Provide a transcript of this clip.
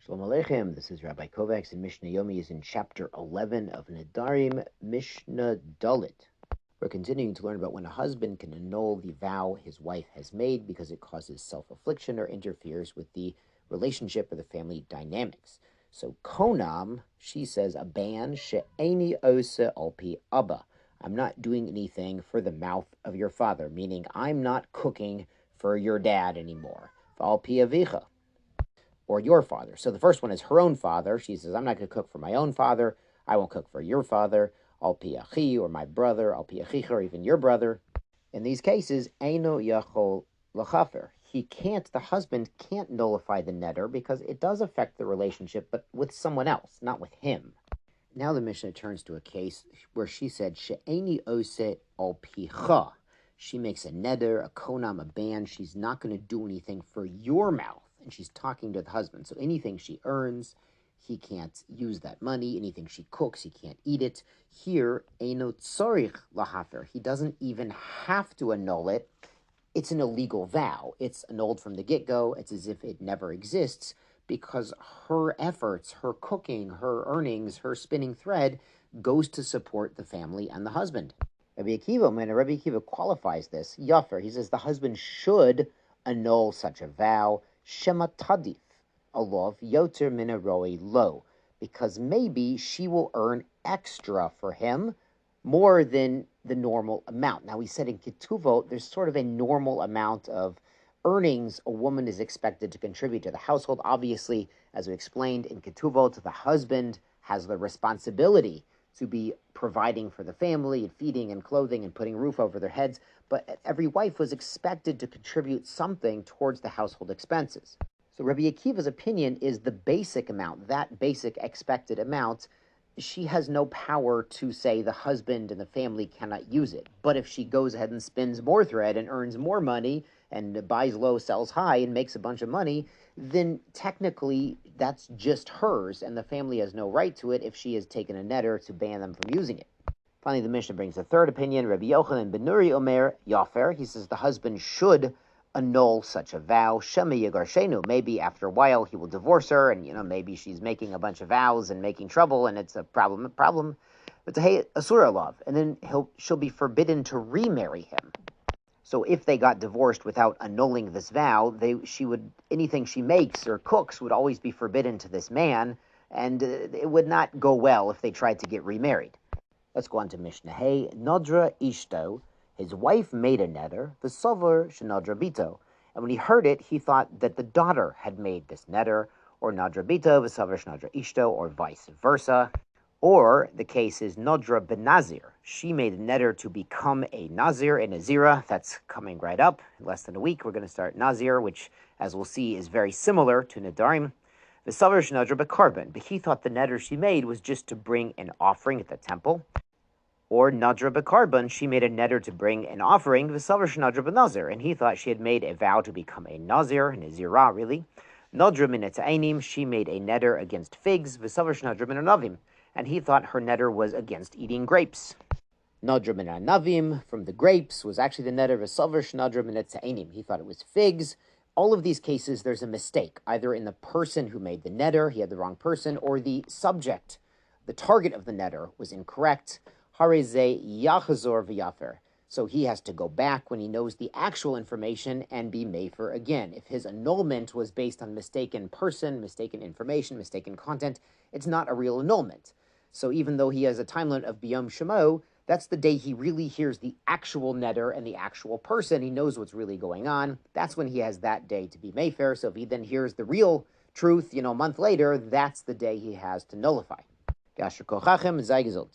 Shalom Aleichem, this is Rabbi Kovacs, and Mishnah Yomi is in chapter 11 of Nedarim, Mishnah Dalit. We're continuing to learn about when a husband can annul the vow his wife has made because it causes self-affliction or interferes with the relationship or the family dynamics. So Konam, she says, a ban, she'eni ose alpi abba. I'm not doing anything for the mouth of your father, meaning I'm not cooking for your dad anymore. Alpi avicha. Or your father. So the first one is her own father. She says, I'm not going to cook for my own father. I won't cook for your father. Al pi achi, or my brother. Al pi achicha, or even your brother. In these cases, eino yachol lachafer. The husband can't nullify the neder because it does affect the relationship, but with someone else, not with him. Now the Mishnah turns to a case where she said, she'eni ose al picha. She makes a neder, a konam, a ban. She's not going to do anything for your mouth. And she's talking to the husband. So anything she earns, he can't use that money. Anything she cooks, he can't eat it. Here, eino tzorich lahafer. He doesn't even have to annul it. It's an illegal vow. It's annulled from the get-go. It's as if it never exists because her efforts, her cooking, her earnings, her spinning thread goes to support the family and the husband. Rabbi Akiva qualifies this. Yafer, he says the husband should annul such a vow. Shema tadif, alov yoter mina roi lo, because maybe she will earn extra for him, more than the normal amount. Now, we said in Ketuvot, there's sort of a normal amount of earnings a woman is expected to contribute to the household. Obviously, as we explained in Ketuvot, the husband has the responsibility to be providing for the family and feeding and clothing and putting a roof over their heads, but every wife was expected to contribute something towards the household expenses. So Rabbi Akiva's opinion is the basic amount, that basic expected amount. She has no power to say the husband and the family cannot use it. But if she goes ahead and spins more thread and earns more money and buys low, sells high, and makes a bunch of money, then technically that's just hers, and the family has no right to it if she has taken a neder to ban them from using it. Finally, the Mishnah brings a third opinion. Rabbi Yochanan ben Nuri Omer Yafer. He says the husband should annul such a vow. Shema Yegarshenu. Maybe after a while he will divorce her, and maybe she's making a bunch of vows and making trouble, and it's a problem. But hey, asura love, and then she'll be forbidden to remarry him. So if they got divorced without annulling this vow, anything she makes or cooks would always be forbidden to this man, and it would not go well if they tried to get remarried. Let's go on to Mishnah. Hey, Nadra Ishto, his wife made a neder, v'sover shenadra bito. And when he heard it, he thought that the daughter had made this neder, or nadra bito, v'sover shenadra ishto, or vice versa. Or the case is Nadra benazir. She made a neder to become a nazir, a nazira. That's coming right up. In less than a week, we're going to start nazir, which, as we'll see, is very similar to Nedarim. V'savar shenadra bekarban. But he thought the neder she made was just to bring an offering at the temple. Or nadra bekarban, she made a neder to bring an offering. V'savar shenadra benazir. And he thought she had made a vow to become a nazir, a nazira, really. Nadra min etainim, she made a neder against figs. V'savar shenadra min anavim. And he thought her neder was against eating grapes. Nadra min anavim, from the grapes, was actually the neder v'savar shenadra min etainim. He thought it was figs. All of these cases, there's a mistake, either in the person who made the neder, he had the wrong person, or the subject, the target of the neder, was incorrect. Harezeh yachazor v'yafer. So he has to go back when he knows the actual information and be mefer again. If his annulment was based on mistaken person, mistaken information, mistaken content, it's not a real annulment. So even though he has a time limit of Biyom Shemo, that's the day he really hears the actual neder and the actual person. He knows what's really going on. That's when he has that day to be mefer. So if he then hears the real truth, a month later, that's the day he has to nullify. Gasher kochachem zay gesund.